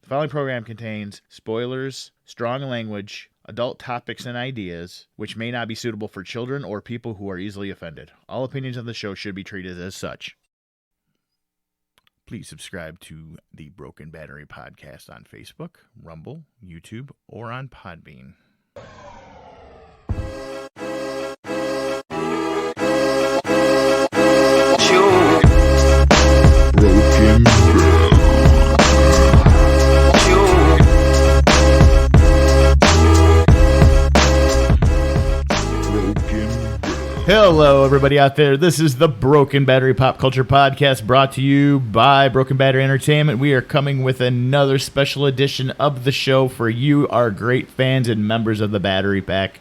The following program contains spoilers, strong language, adult topics and ideas, which may not be suitable for children or people who are easily offended. All opinions on the show should be treated as such. Please subscribe to the Broken Battery Podcast on Facebook, Rumble, YouTube, or on Podbean. Broken Hello, everybody out there. This is the Broken Battery Pop Culture Podcast brought to you by Broken Battery Entertainment. We are coming with another special edition of the show for you, our great fans and members of the Battery Pack.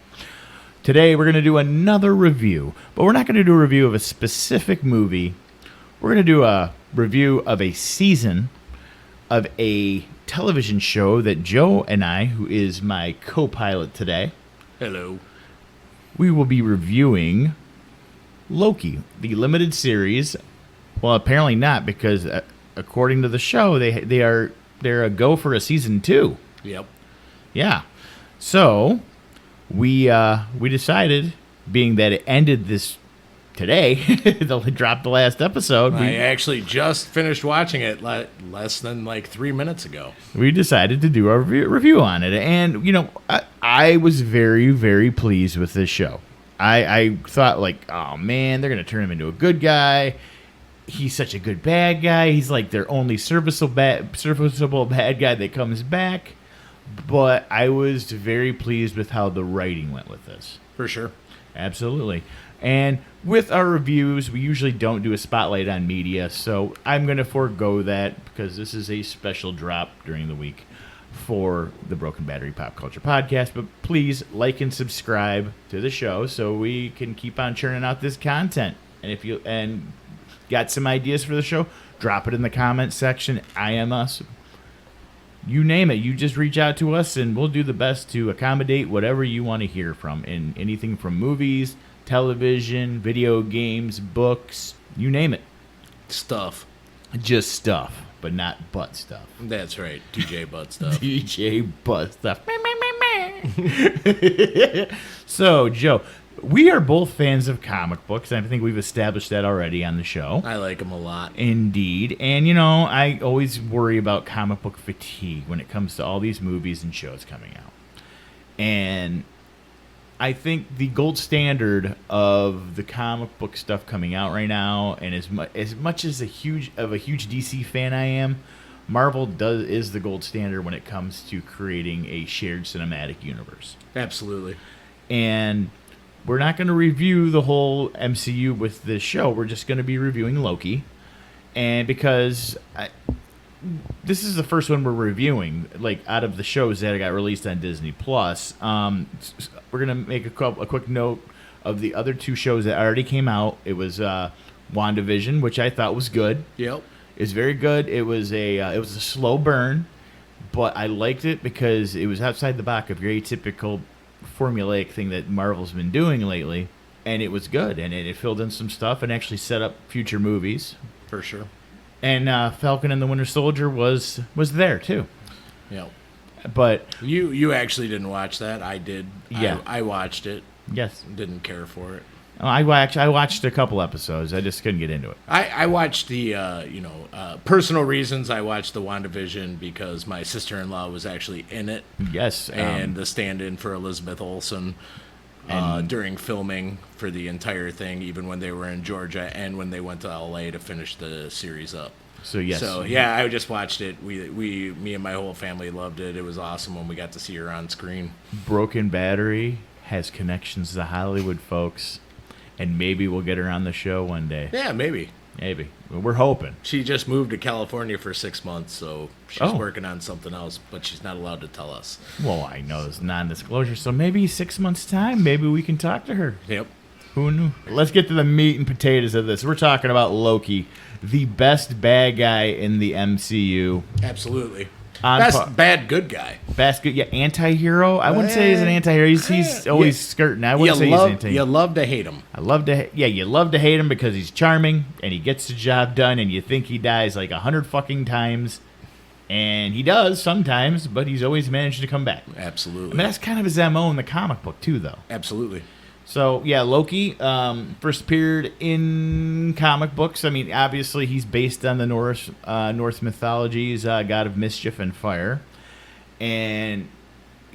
Today, we're going to do another review, but we're not going to do a review of a specific movie. We're going to do a review of a season of a television show that Joe and I, who is my co-pilot today, hello, we will be reviewing Loki, the limited series. Well, apparently not, because according to the show, they're a go for a season 2. Yep. Yeah. So we decided, being that it ended this today, they dropped the last episode. I actually just finished watching it less than 3 minutes ago. We decided to do a review on it, and I was very, very pleased with this show. I thought, oh man, they're gonna turn him into a good guy. He's such a good bad guy. He's like their only serviceable bad guy that comes back. But I was very pleased with how the writing went with this. For sure. Absolutely. And with our reviews, we usually don't do a spotlight on media, so I'm going to forego that because this is a special drop during the week for the Broken Battery Pop Culture Podcast. But please like and subscribe to the show so we can keep on churning out this content. And if you got some ideas for the show, drop it in the comments section. IM us. You name it. You just reach out to us, and we'll do the best to accommodate whatever you want to hear from. In anything from movies, television, video games, books, you name it. Stuff. Just stuff, but not butt stuff. That's right. DJ butt stuff. DJ butt stuff. So, Joe, we are both fans of comic books. I think we've established that already on the show. I like them a lot. Indeed. And, I always worry about comic book fatigue when it comes to all these movies and shows coming out. And I think the gold standard of the comic book stuff coming out right now, and as much as a huge DC fan I am, Marvel is the gold standard when it comes to creating a shared cinematic universe. Absolutely. And we're not going to review the whole MCU with this show. We're just going to be reviewing Loki. And because this is the first one we're reviewing, out of the shows that got released on Disney Plus. We're gonna make a quick note of the other two shows that already came out. It was WandaVision, which I thought was good. Yep, it's very good. It was a slow burn, but I liked it because it was outside the box of your atypical formulaic thing that Marvel's been doing lately, and it was good. And it filled in some stuff and actually set up future movies for sure. And Falcon and the Winter Soldier was there too. Yeah, but you actually didn't watch that. I did. Yeah, I watched it. Yes, didn't care for it. I watched a couple episodes. I just couldn't get into it. I watched the personal reasons. I watched the WandaVision because my sister-in-law was actually in it. Yes, and the stand-in for Elizabeth Olsen. During filming for the entire thing, even when they were in Georgia and when they went to LA to finish the series up. So yes. So yeah, I just watched it. Me and my whole family loved it. It was awesome when we got to see her on screen. Broken Battery has connections to Hollywood, folks, and maybe we'll get her on the show one day. Yeah, maybe. Maybe. We're hoping. She just moved to California for 6 months, so she's working on something else, but she's not allowed to tell us. Well, I know it's non-disclosure, so maybe 6 months' time, maybe we can talk to her. Yep. Who knew? Let's get to the meat and potatoes of this. We're talking about Loki, the best bad guy in the MCU. Absolutely. Best bad good guy. Best good, yeah, anti-hero. I wouldn't say he's an anti-hero. He's always skirting. I wouldn't say he's anti-hero. You love to hate him. You love to hate him because he's charming and he gets the job done, and you think he dies 100 fucking times, And he does sometimes, but he's always managed to come back. Absolutely. I mean, that's kind of his MO in the comic book, too, though. Absolutely. So, yeah, Loki first appeared in comic books. I mean, obviously, he's based on the Norse mythology. He's god of mischief and fire. And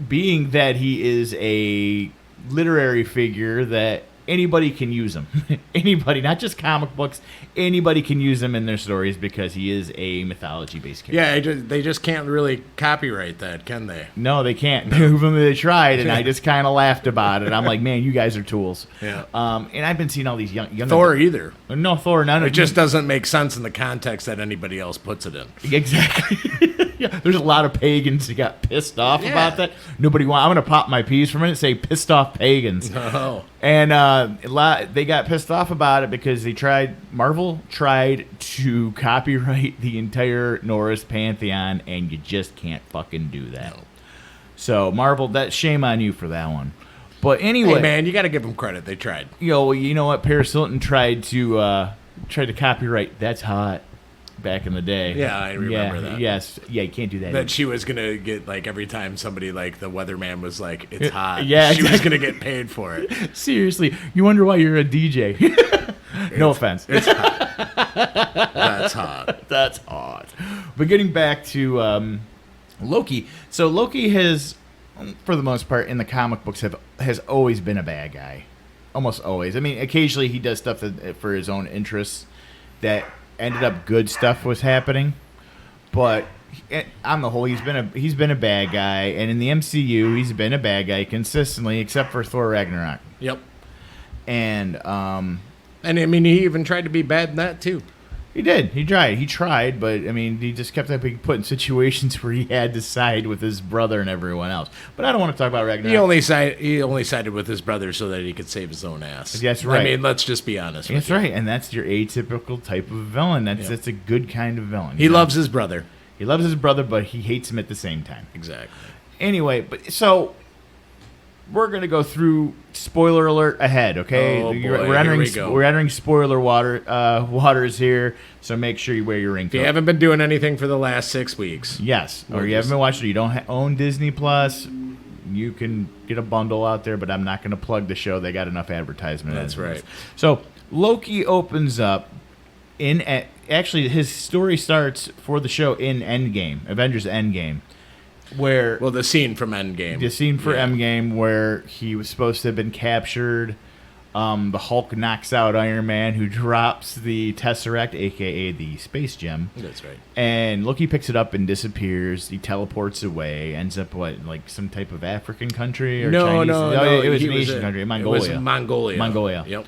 being that he is a literary figure that anybody can use him. Anybody, not just comic books, anybody can use him in their stories because he is a mythology-based character. Yeah, they just can't really copyright that, can they? No, they can't. Even they tried, and I just kind of laughed about it. I'm like, man, you guys are tools. Yeah. And I've been seeing all these young Thor either. No, Thor, none of It just doesn't make sense in the context that anybody else puts it in. Exactly. Yeah, there's a lot of pagans who got pissed off about that. I'm going to pop my piece for a minute and say pissed off pagans. Oh. And they got pissed off about it because Marvel tried to copyright the entire Norse pantheon, and you just can't fucking do that. No. So Marvel, shame on you for that one. But anyway, hey man, you got to give them credit. They tried. You know what? Paris Hilton tried to copyright "That's Hot" back in the day. Yeah, I remember that. Yes, yeah, you can't do that. That she was gonna get like every time somebody like the weatherman was like, "It's hot." Yeah, she was gonna get paid for it. Seriously, you wonder why you're a DJ. No offense. It's hot. That's hot. That's hot. But getting back to Loki, so Loki has, for the most part, in the comic books, has always been a bad guy, almost always. I mean, occasionally he does stuff for his own interests that ended up good stuff was happening, but on the whole, he's been a bad guy, and in the MCU, he's been a bad guy consistently, except for Thor Ragnarok. Yep. And I mean, he even tried to be bad in that too. He did. He tried, but I mean, he just kept being put in situations where he had to side with his brother and everyone else. But I don't want to talk about Ragnarok. He only sided with his brother so that he could save his own ass. That's right. I mean, let's just be honest. That's right, and that's your atypical type of villain. That's a good kind of villain. He loves his brother. He loves his brother, but he hates him at the same time. Exactly. Anyway, so we're gonna go through spoiler alert ahead, okay? Oh, boy. We're entering spoiler waters here, so make sure you wear your ring. If you haven't been doing anything for the last 6 weeks, yes, or you haven't been watching, or you don't own Disney Plus, you can get a bundle out there. But I'm not gonna plug the show; they got enough advertisement. That's right. So Loki opens up actually his story starts for the show in Endgame, Avengers Endgame. The scene from Endgame. The scene for Endgame where he was supposed to have been captured. The Hulk knocks out Iron Man, who drops the Tesseract, a.k.a. the Space Gem. That's right. And Loki picks it up and disappears. He teleports away. Ends up, like some type of African country? Or Chinese? No. It was an Asian country. Mongolia. It was Mongolia. Mongolia. Yep.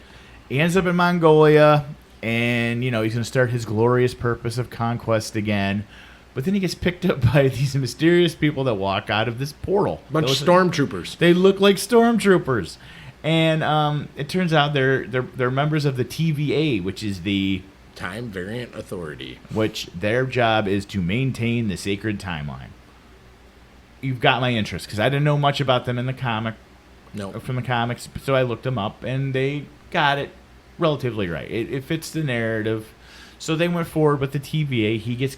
He ends up in Mongolia, and, he's going to start his glorious purpose of conquest again. But then he gets picked up by these mysterious people that walk out of this portal. Bunch of stormtroopers. They look like stormtroopers. And it turns out they're members of the TVA, which is the Time Variant Authority. Which their job is to maintain the sacred timeline. You've got my interest, because I didn't know much about them in the comic. No. From the comics, so I looked them up, and they got it relatively right. It fits the narrative. So they went forward with the TVA. He gets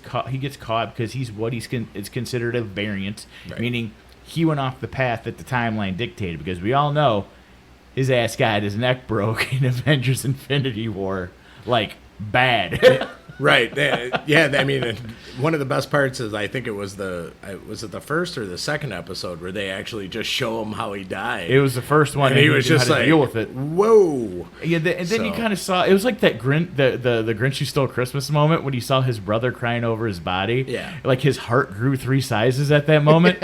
caught because it's considered a variant, right. Meaning he went off the path that the timeline dictated. Because we all know his ass got his neck broke in Avengers Infinity War, like bad. Right. Yeah. I mean, one of the best parts is I think it was the first or the second episode where they actually just show him how he died. It was the first one, and he was just like, deal with it. Whoa. Yeah, and then you kind of saw it was like that the Grinch Who Stole Christmas moment when he saw his brother crying over his body. Yeah. Like his heart grew 3 sizes at that moment,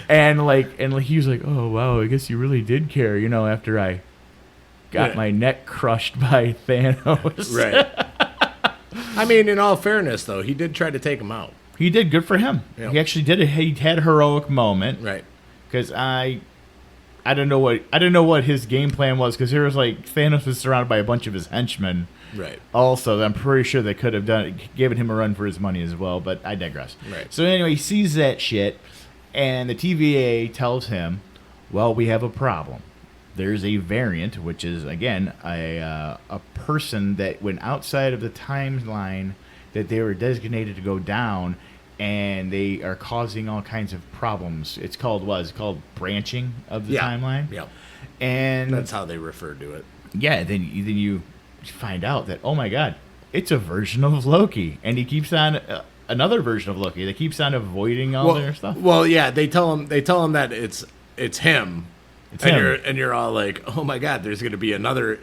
and he was like, oh wow, I guess you really did care, after I got my neck crushed by Thanos. Right. I mean, in all fairness, though, he did try to take him out. He did. Good for him. Yep. He actually did it. He had a heroic moment. Right. Because I don't know what his game plan was. Because Thanos was surrounded by a bunch of his henchmen. Right. Also, I'm pretty sure they could have given him a run for his money as well. But I digress. Right. So anyway, he sees that shit, and the TVA tells him, "Well, we have a problem. There's a variant, which is, again, a person that went outside of the timeline that they were designated to go down, and they are causing all kinds of problems. It's called what? It's called branching of the timeline. Yeah. And That's how they refer to it. yeah, then you find out that, oh my god, it's a version of Loki, and he keeps on another version of Loki that keeps on avoiding all their stuff. Well, yeah, they tell him that it's him. It's and him. you're all like, oh my god, there's going to be another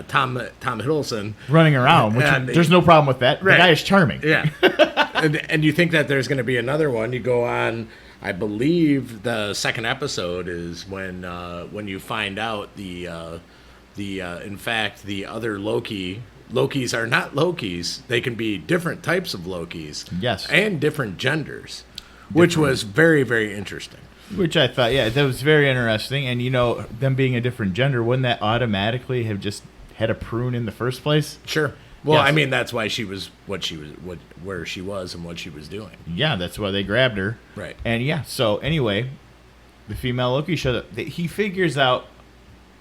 Tom Hiddleston Running around, which And there's no problem with that. Right. The guy is charming. Yeah, and you think that there's going to be another one. You go on. I believe the second episode is when you find out in fact the other Lokis are not Lokis. They can be different types of Lokis. Yes. And different genders, which was very, very interesting. Which I thought, yeah, that was very interesting. And, them being a different gender, wouldn't that automatically have just had a prune in the first place? Sure. Well, Yes. I mean, that's why she was where she was and what she was doing. Yeah, that's why they grabbed her. Right. And, yeah, so anyway, the female Loki showed up. He figures out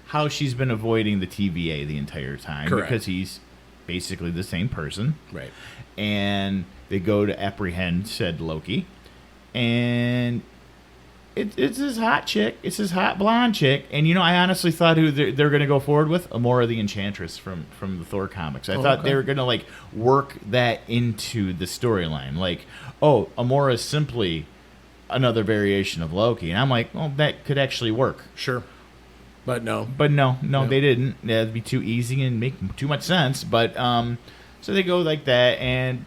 how she's been avoiding the TVA the entire time. Correct. Because he's basically the same person. Right. And they go to apprehend said Loki. And it's this hot chick. It's this hot blonde chick. And, I honestly thought who they're going to go forward with? Amora the Enchantress from the Thor comics. I thought they were going to, work that into the storyline. Amora is simply another variation of Loki. And I'm like, well, that could actually work. Sure. But no. But no, they didn't. That'd be too easy and make too much sense. But, so they go like that, and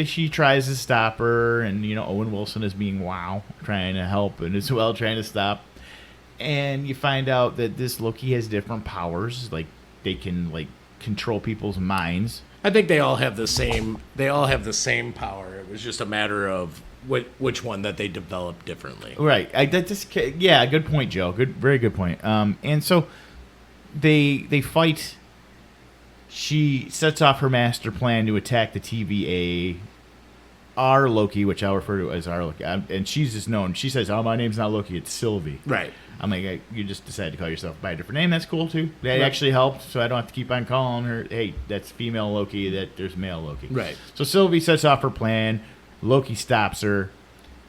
she tries to stop her, and Owen Wilson is being trying to help, and as well trying to stop. And you find out that this Loki has different powers, like they can control people's minds. I think they all have the same. They all have the same power. It was just a matter of which one that they developed differently. Right. Good point, Joe. Very good point. And so they fight. She sets off her master plan to attack the TVA. Our Loki, which I'll refer to as our Loki, and she's just known. She says, "Oh, my name's not Loki; it's Sylvie." Right. I'm like, you just decided to call yourself by a different name. That's cool too. That Right. actually helped, so I don't have to keep on calling her. Hey, that's female Loki. That there's male Loki. Right. So Sylvie sets off her plan. Loki stops her.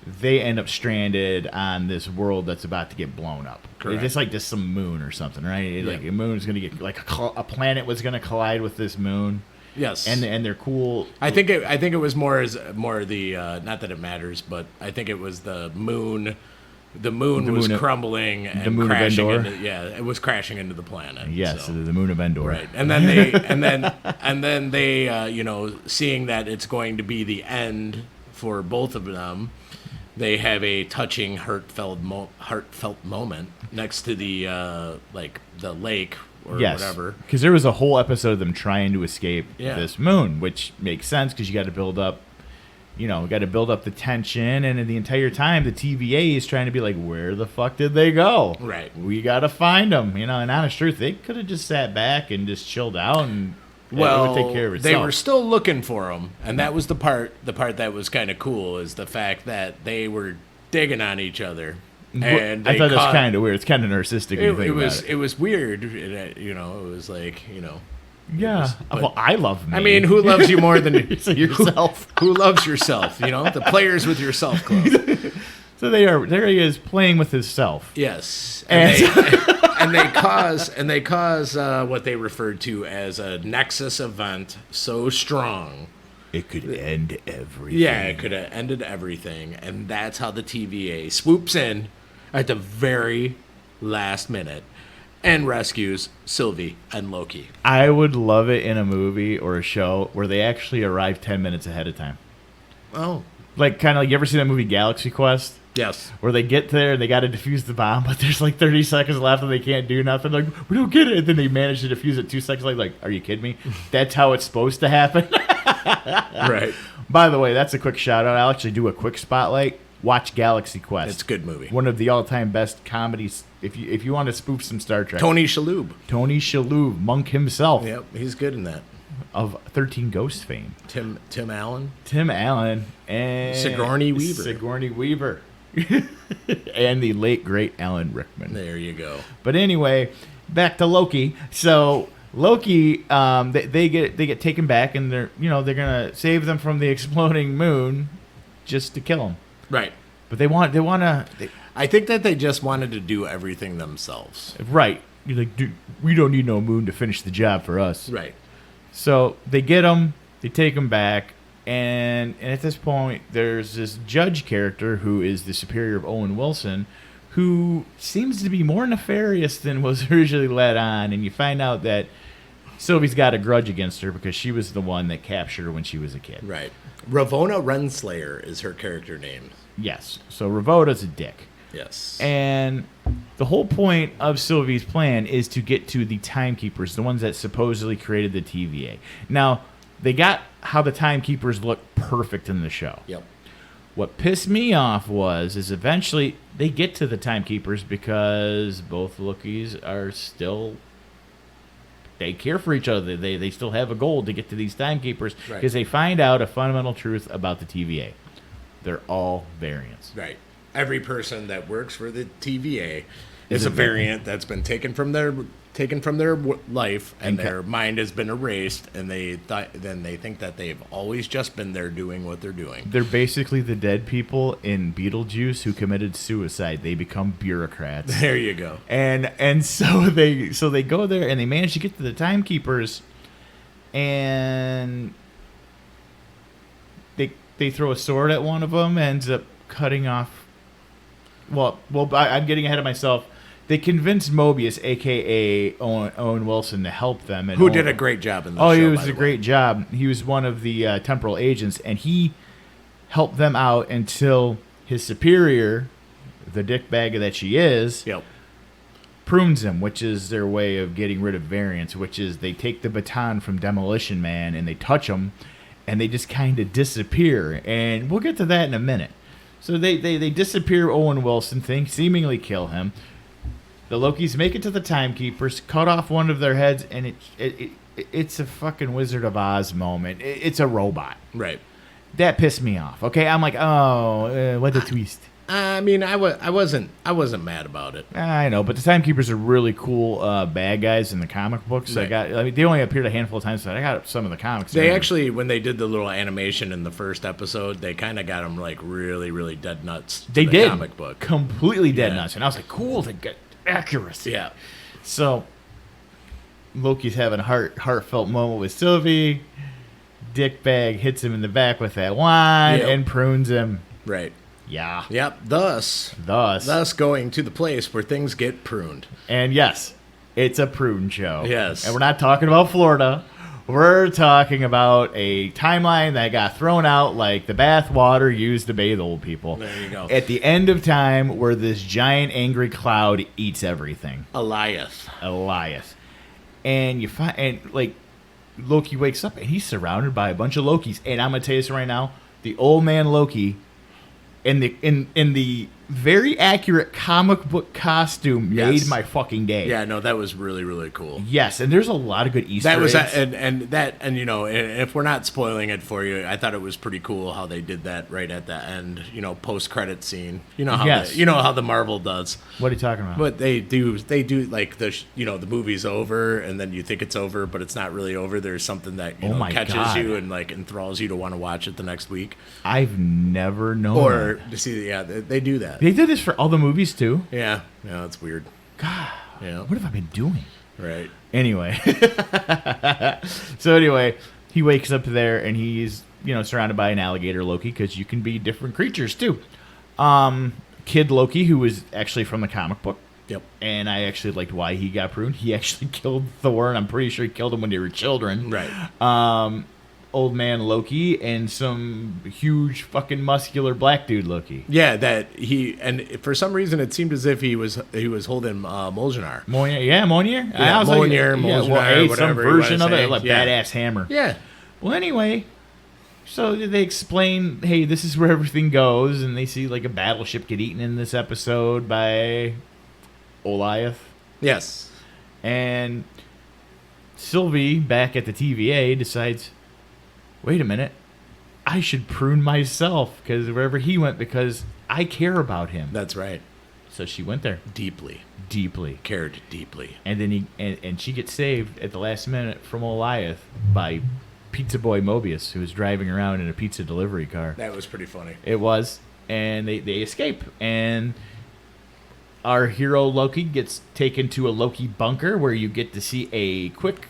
They end up stranded on this world that's about to get blown up. Correct. It's just some moon or something, right? Yeah. Like a moon's going to get a planet was going to collide with this moon. Yes. And they're cool. I think it was more the not that it matters, but I think it was the moon. The moon was crumbling and the moon crashing of Endor. it was crashing into the planet. Yes, so. the moon of Endor. Right. And then they and then they seeing that it's going to be the end for both of them, they have a touching heartfelt moment next to the lake or whatever. Because there was a whole episode of them trying to escape Yeah. this moon, which makes sense because you got to build up, the tension, and the entire time the TVA is trying to be like, where the fuck did they go? Right. We got to find them. And honest truth, they could have just sat back and just chilled out and it would take care of itself. They were still looking for him, and that was the part that was kind of cool is the fact that they were digging on each other. And I thought that was kind of weird. It's kind of narcissistic. When you think about it. It was weird. It was like Yeah. Well, I love me. I mean, who loves you more than yourself? Who loves yourself? The Players with Yourself Club. So there he is playing with himself. Yes, And they cause what they referred to as a nexus event so strong. It could end everything. Yeah, it could have ended everything, and that's how the TVA swoops in at the very last minute and rescues Sylvie and Loki. I would love it in a movie or a show where they actually arrive 10 minutes ahead of time. Oh, Kind of you ever see that movie Galaxy Quest? yes. Where they get there and they got to defuse the bomb, but there's 30 seconds left and they can't do nothing. Like, we don't get it. And then they manage to defuse it 2 seconds later. Like, are you kidding me? That's how it's supposed to happen. Right. By the way, that's a quick shout out. I'll actually do a quick spotlight. Watch Galaxy Quest. It's a good movie. One of the all-time best comedies. If you want to spoof some Star Trek. Tony Shalhoub. Tony Shalhoub, Monk himself. Yep, he's good in that. Of 13 Ghosts fame. Tim Allen. Tim Allen and Sigourney Weaver. Sigourney Weaver. And the late great Alan Rickman. There you go. But anyway, back to Loki. So Loki, they get taken back, and they're gonna save them from the exploding moon. just to kill him. Right. But they want to. I think that they just wanted to do everything themselves. Right. You're like, dude, we don't need no moon to finish the job for us. Right. So they get him, they take him back, and at this point, there's this judge character who is the superior of Owen Wilson, who seems to be more nefarious than was originally led on, and you find out that Sylvie's got a grudge against her because she was the one that captured her when she was a kid. Right. Ravonna Renslayer is her character name. Yes. So Ravoda's a dick. Yes. And the whole point of Sylvie's plan is to get to the timekeepers, the ones that supposedly created the TVA. Now, they got how the timekeepers look perfect in the show. Yep. What pissed me off is eventually they get to the timekeepers because both Lokis are still, they care for each other. They still have a goal to get to these timekeepers because they find out a fundamental truth about the TVA. They're all variants. Right. Every person that works for the TVA is a variant that's been taken from their life, and their mind has been erased, and they think that they've always just been there doing what they're doing. They're basically the dead people in Beetlejuice who committed suicide. They become bureaucrats. There you go. And so they go there and they manage to get to the timekeepers, and they throw a sword at one of them, ends up cutting off. Well, I'm getting ahead of myself. They convinced Mobius, a.k.a. Owen Wilson, to help them. And who did a great job in the show, Oh, he was a great job. He was one of the temporal agents, and he helped them out until his superior, the dickbag that she is, prunes him, which is their way of getting rid of variants, which is they take the baton from Demolition Man and they touch him, and they just kind of disappear. And we'll get to that in a minute. So they disappear Owen Wilson, seemingly kill him. The Lokis make it to the timekeepers, cut off one of their heads, and it's a fucking Wizard of Oz moment. It's a robot. Right. That pissed me off. Okay, I'm like, what a twist. I mean, I wasn't mad about it. I know, but the timekeepers are really cool bad guys in the comic books. Right. They only appeared a handful of times, but I got some of the comics. They actually, when they did the little animation in the first episode, they kind of got them like really, really dead nuts. They did comic book completely dead nuts, and I was like, cool, they get accuracy. Yeah. So Loki's having a heartfelt moment with Sylvie. Dickbag hits him in the back with that wine and prunes him. Right. Yeah. Yep. Thus going to the place where things get pruned. And yes, it's a prune show. Yes. And we're not talking about Florida. We're talking about a timeline that got thrown out like the bath water used to bathe old people. There you go. At the end of time, where this giant angry cloud eats everything. Elias. And you find, and like, Loki wakes up and he's surrounded by a bunch of Lokis. And I'm gonna tell you this right now: the old man Loki, in the very accurate comic book costume, made my fucking day. Yeah, no, that was really, really cool. Yes, and there's a lot of good Easter eggs. And you know, and if we're not spoiling it for you, I thought it was pretty cool how they did that right at the end. You know, post credit scene. You know how the Marvel does. What are you talking about? But they do like the movie's over, and then you think it's over, but it's not really over. There's something that catches you and like enthralls you to want to watch it the next week. I've never known. Or to see, they do that. They did this for all the movies too. Yeah, it's weird. God, yeah. What have I been doing? Right. Anyway, so anyway, he wakes up there and he's surrounded by an alligator Loki, because you can be different creatures too. Kid Loki, who was actually from the comic book. Yep. And I actually liked why he got pruned. He actually killed Thor, and I'm pretty sure he killed him when they were children. Right. Old man Loki and some huge fucking muscular black dude Loki. Yeah, and for some reason it seemed as if he was holding Mjolnir. Mjolnir. Yeah, I was Mjolnir, some whatever version of it, say. like badass hammer. Yeah. Well, anyway, so they explain, hey, this is where everything goes, and they see like a battleship get eaten in this episode by Goliath. Yes. And Sylvie, back at the TVA, decides, wait a minute, I should prune myself because wherever he went, because I care about him. That's right. So she went there. Deeply. Cared deeply. And then and she gets saved at the last minute from Goliath by Pizza Boy Mobius, who was driving around in a pizza delivery car. That was pretty funny. It was. And they escape. And our hero Loki gets taken to a Loki bunker where you get to see a quick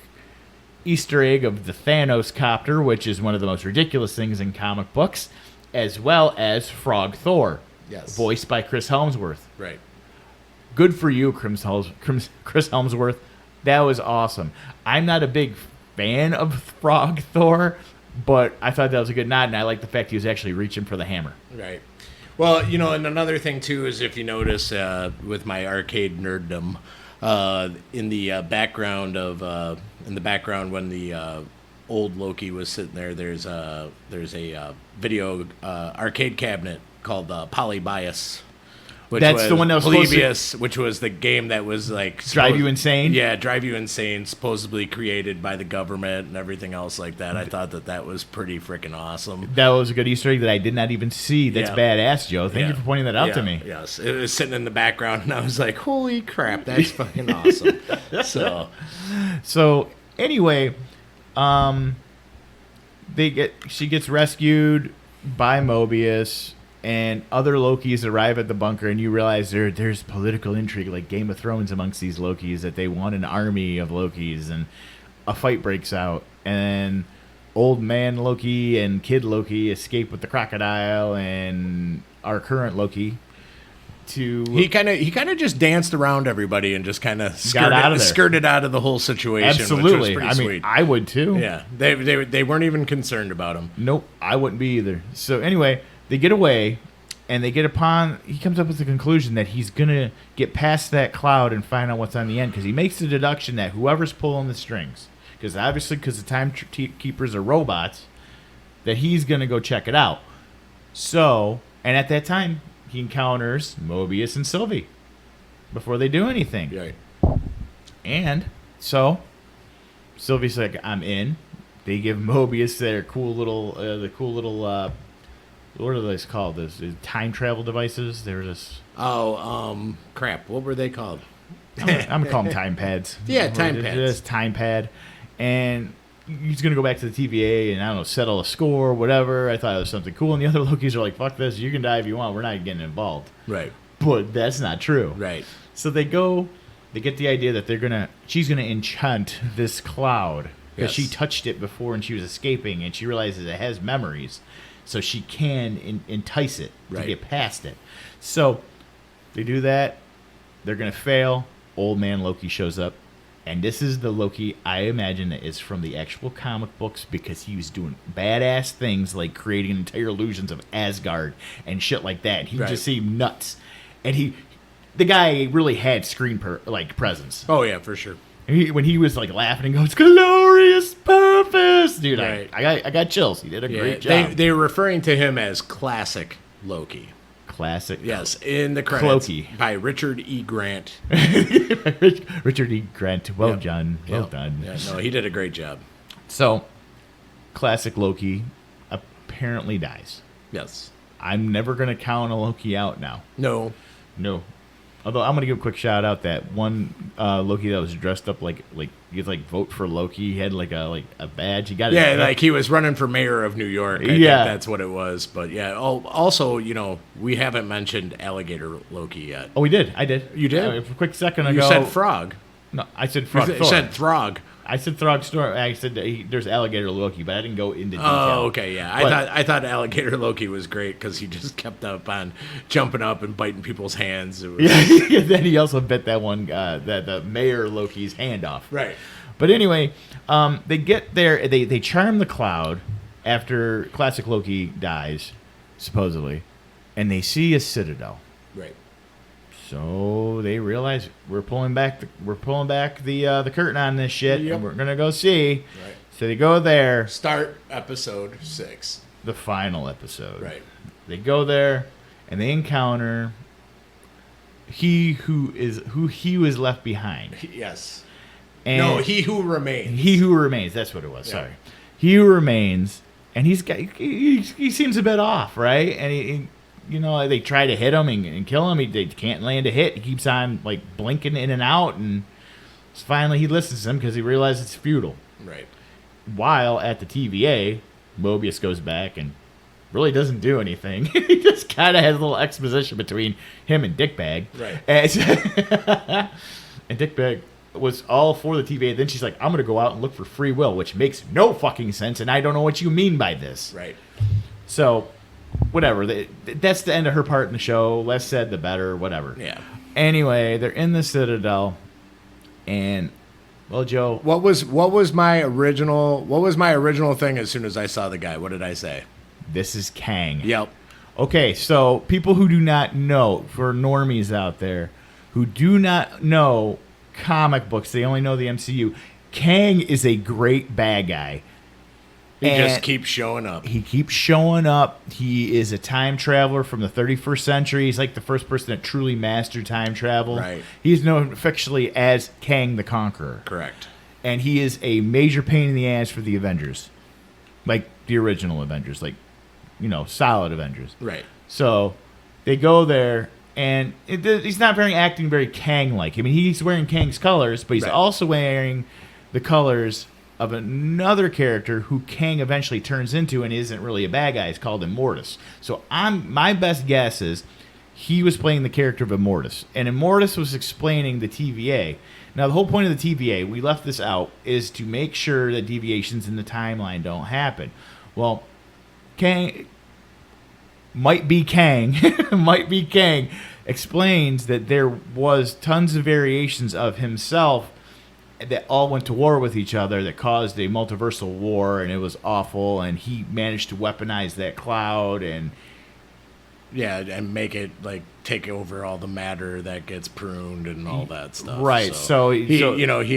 Easter egg of the Thanos copter, which is one of the most ridiculous things in comic books, as well as Frog Thor, Yes. voiced by Chris Helmsworth. Right. Good for you, Chris Helmsworth. That was awesome. I'm not a big fan of Frog Thor, but I thought that was a good nod, and I like the fact he was actually reaching for the hammer. Right. Well, you know, and another thing too is if you notice with my arcade nerddom, in the background when the old Loki was sitting there, there's a video arcade cabinet called Polybius. That's the one that was Polybius, which was the game that was like Drive you insane? Yeah, Drive You Insane, supposedly created by the government and everything else like that. I thought that was pretty freaking awesome. That was a good Easter egg that I did not even see. That's Yeah. badass, Joe. Thank you for pointing that out to me. Yes, it was sitting in the background, and I was like, "Holy crap, that's fucking awesome!" So anyway, she gets rescued by Mobius, and other Lokis arrive at the bunker, and you realize there's political intrigue like Game of Thrones amongst these Lokis, that they want an army of Lokis, and a fight breaks out, and old man Loki and kid Loki escape with the crocodile, and our current Loki he kind of just danced around everybody and just kind of skirted out of the whole situation. Absolutely. Which was pretty sweet. I would too. Yeah, they weren't even concerned about him. Nope, I wouldn't be either. So anyway, they get away, and he comes up with the conclusion that he's going to get past that cloud and find out what's on the end, because he makes the deduction that whoever's pulling the strings, because the time keepers are robots, that he's going to go check it out. So, and at that time, he encounters Mobius and Sylvie before they do anything. Right. And so Sylvie's like, I'm in. They give Mobius their cool little, what are those called? Those time travel devices. They're just... Oh, crap. What were they called? I'm going to call them time pads. Yeah, time pads. Just time pad. And he's going to go back to the TVA and, I don't know, settle a score, whatever. I thought it was something cool. And the other Lokis are like, fuck this. You can die if you want. We're not getting involved. Right. But that's not true. Right. So they get the idea that she's going to enchant this cloud, because she touched it before and she was escaping, and she realizes it has memories. So she can entice it to get past it. So they do that. They're going to fail. Old man Loki shows up. And this is the Loki I imagine that is from the actual comic books, because he was doing badass things like creating entire illusions of Asgard and shit like that. He just seemed nuts. And the guy really had screen presence. Oh, yeah, for sure. When he was like laughing and goes, glorious purpose, dude, Right. I got chills. He did a great job. They were referring to him as classic Loki. Classic. Yes, in the credits Clokey. by Richard E. Grant. Richard E. Grant. Well done. Well done. Yeah, no, he did a great job. So, classic Loki apparently dies. Yes. I'm never going to count a Loki out now. No. Although I'm going to give a quick shout out that one Loki that was dressed up like you could vote for Loki. He had a badge. He got like he was running for mayor of New York. I think that's what it was. But yeah. Oh, also, we haven't mentioned Alligator Loki yet. Oh, we did. I did. You did? A quick second ago. You said Frog. No, I said Frog. You said Throg. I said Throg Store. I said there's Alligator Loki, but I didn't go into detail. Oh, okay, yeah. I thought Alligator Loki was great because he just kept up on jumping up and biting people's hands. Yeah, then he also bit that one, the Mayor Loki's hand off. Right. But anyway, they get there. They charm the cloud after classic Loki dies, supposedly, and they see a citadel. Right. So they realize we're pulling back the curtain on this shit, and we're gonna go see. Right. So they go there. Start episode 6. The final episode. Right. They go there, and they encounter he who was left behind. Yes. And he who remains. He who remains. That's what it was. Yeah. Sorry. He who remains, and he seems a bit off, right? And he they try to hit him and kill him. They can't land a hit. He keeps on blinking in and out, and finally he listens to them because he realizes it's futile. Right. while at the TVA, Mobius goes back and really doesn't do anything. He just kind of has a little exposition between him and Dickbag. Right. And Dickbag was all for the TVA. Then she's like, I'm going to go out and look for free will, which makes no fucking sense, and I don't know what you mean by this. Right. So, whatever. That's the end of her part in the show. Less said, the better, whatever. Yeah. Anyway, they're in the Citadel, and, well, Joe... What was my original thing as soon as I saw the guy? What did I say? This is Kang. Yep. Okay, so people who do not know, for normies out there, who do not know comic books, they only know the MCU, Kang is a great bad guy. He just keeps showing up. He keeps showing up. He is a time traveler from the 31st century. He's like the first person that truly mastered time travel. Right. He's known affectionately as Kang the Conqueror. Correct. And he is a major pain in the ass for the Avengers. Like the original Avengers. Like, solid Avengers. Right. So they go there, and he's not acting very Kang-like. I mean, he's wearing Kang's colors, but he's also wearing the colors of another character who Kang eventually turns into and isn't really a bad guy. It's called Immortus. So my best guess is he was playing the character of Immortus, and Immortus was explaining the TVA. Now, the whole point of the TVA, we left this out, is to make sure that deviations in the timeline don't happen. Well, Kang... Might be Kang explains that there was tons of variations of himself that all went to war with each other that caused a multiversal war, and it was awful, and he managed to weaponize that cloud and and make it like take over all the matter that gets pruned and all that stuff. Right. So he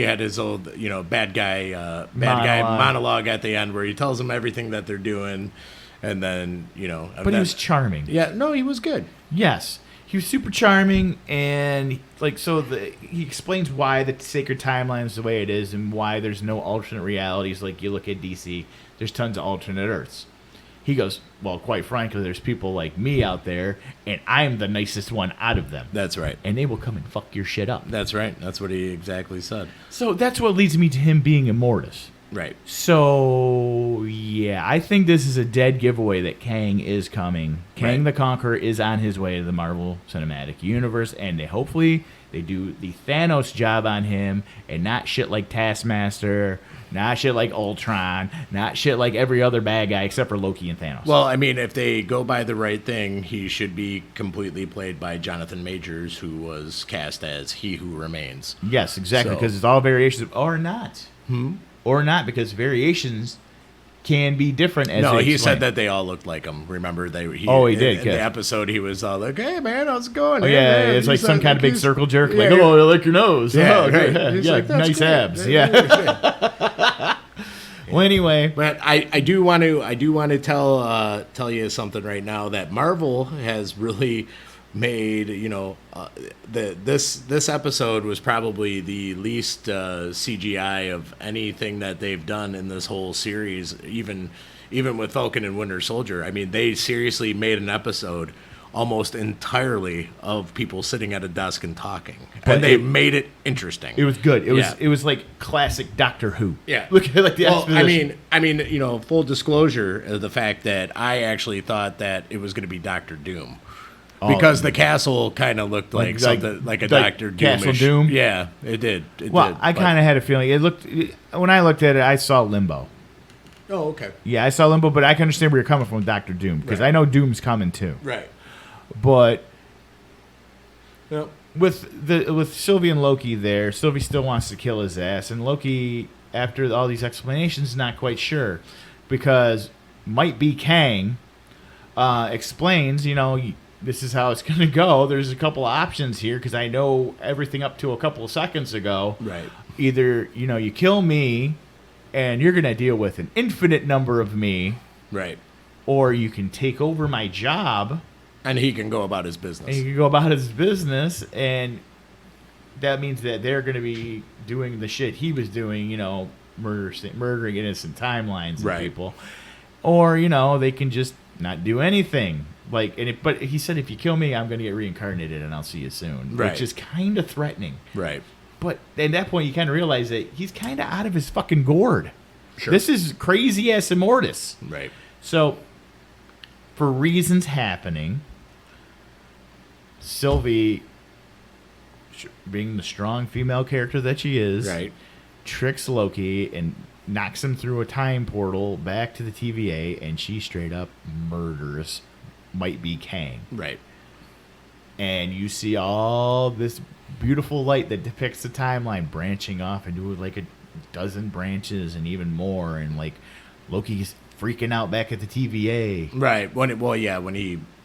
had his old bad guy monologue at the end where he tells them everything that they're doing. And then, But he was charming. Yeah, no, he was good. Yes. He was super charming, and he explains why the sacred timeline is the way it is and why there's no alternate realities. Like you look at DC, there's tons of alternate Earths. He goes, well, quite frankly, there's people like me out there, and I'm the nicest one out of them. That's right. And they will come and fuck your shit up. That's right. That's what he exactly said. So that's what leads me to him being Immortus. Right. So, yeah, I think this is a dead giveaway that Kang is coming. Kang the Conqueror is on his way to the Marvel Cinematic Universe, and hopefully they do the Thanos job on him and not shit like Taskmaster, not shit like Ultron, not shit like every other bad guy except for Loki and Thanos. Well, I mean, if they go by the right thing, he should be completely played by Jonathan Majors, who was cast as He Who Remains. Yes, exactly, because it's all variations, or not. Or not, because variations can be different. He said that they all looked like him. Remember, he did. In the episode, he was all like, "Hey, man, how's it going?" Oh, yeah, it's like some kind of big circle jerk. Like, I like your nose. Yeah, right. Nice abs. Yeah. Well, anyway, but I do want to tell you something right now that Marvel has really made, this episode was probably the least CGI of anything that they've done in this whole series, even with Falcon and Winter Soldier. I mean, they seriously made an episode almost entirely of people sitting at a desk and talking, and they made it interesting. It was good. It was like classic Doctor Who. Yeah, look at like the exposition. I mean, full disclosure, the fact that I actually thought that it was going to be Doctor Doom. Because the castle kind of looked like something like a Doctor Doom. Castle Doom? Yeah, it did. I kind of had a feeling. When I looked at it, I saw Limbo. Oh, okay. Yeah, I saw Limbo, but I can understand where you're coming from with Doctor Doom, because I know Doom's coming too. Right. But with Sylvie and Loki there, Sylvie still wants to kill his ass, and Loki, after all these explanations, is not quite sure, because might be Kang explains, this is how it's going to go. There's a couple of options here because I know everything up to a couple of seconds ago. Right. Either, you kill me and you're going to deal with an infinite number of me. Right. Or you can take over my job. And he can go about his business. And he can go about his business. And that means that they're going to be doing the shit he was doing, murdering innocent timelines of people. Or, they can just not do anything. But he said, if you kill me, I'm going to get reincarnated, and I'll see you soon. Right. Which is kind of threatening. Right. But at that point, you kind of realize that he's kind of out of his fucking gourd. Sure. This is crazy as Immortus. Right. So, for reasons happening, Sylvie, being the strong female character that she is, Right. tricks Loki and knocks him through a time portal back to the TVA, and she straight up murders Might Be Kang. Right. And you see all this beautiful light that depicts the timeline branching off into like a dozen branches and even more, and like Loki's freaking out back at the TVA. Right. When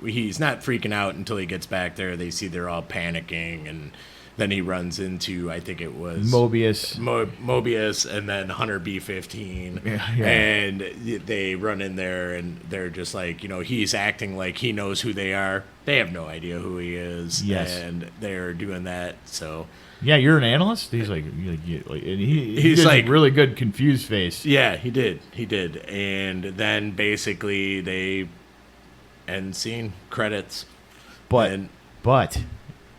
he's not freaking out until he gets back there. They see they're all panicking, and then he runs into, I think it was Mobius. Mobius, and then Hunter B-15. Yeah. And they run in there, and they're just like, he's acting like he knows who they are. They have no idea who he is. Yes. And they're doing that. So Yeah, you're an analyst. He's like, and he He's did like- a really good confused face. yeah, he did. And then basically they end scene credits. But And-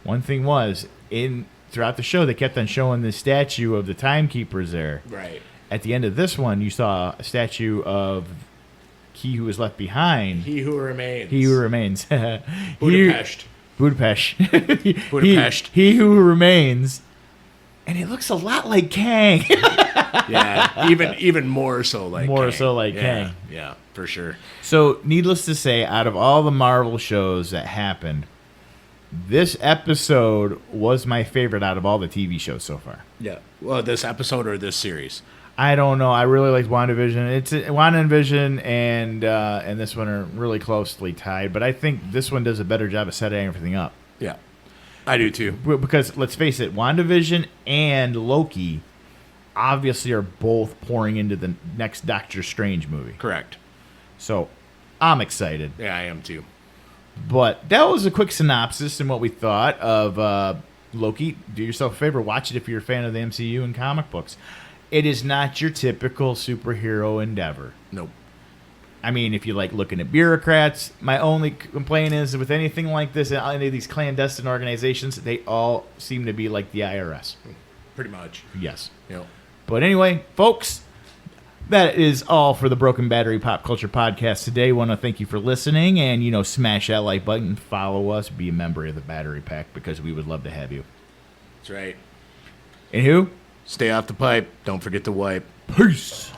one thing was throughout the show they kept on showing the statue of the timekeepers there. Right. At the end of this one, you saw a statue of He Who Was Left Behind. He Who Remains. He Who Remains. Budapest. Budapest. Budapest. He Who Remains. And it looks a lot like Kang. Yeah, even more so like More Kang. so like Yeah, Kang. Yeah, for sure. So, needless to say, out of all the Marvel shows that happened, this episode was my favorite out of all the TV shows so far. Yeah. Well, this episode or this series? I don't know. I really liked WandaVision. It's WandaVision and this one are really closely tied, but I think this one does a better job of setting everything up. Yeah, I do too. Because let's face it, WandaVision and Loki obviously are both pouring into the next Doctor Strange movie. Correct. So I'm excited. Yeah, I am too. But that was a quick synopsis and what we thought of Loki. Do yourself a favor, watch it if you're a fan of the MCU and comic books. It is not your typical superhero endeavor. Nope. I mean, if you like looking at bureaucrats, my only complaint is with anything like this, any of these clandestine organizations, they all seem to be like the IRS. Pretty much. Yes. Yep. But anyway, folks, that is all for the Broken Battery Pop Culture Podcast today. Want to thank you for listening, and, smash that like button, follow us, be a member of the Battery Pack, because we would love to have you. That's right. And who? Stay off the pipe. Don't forget to wipe. Peace.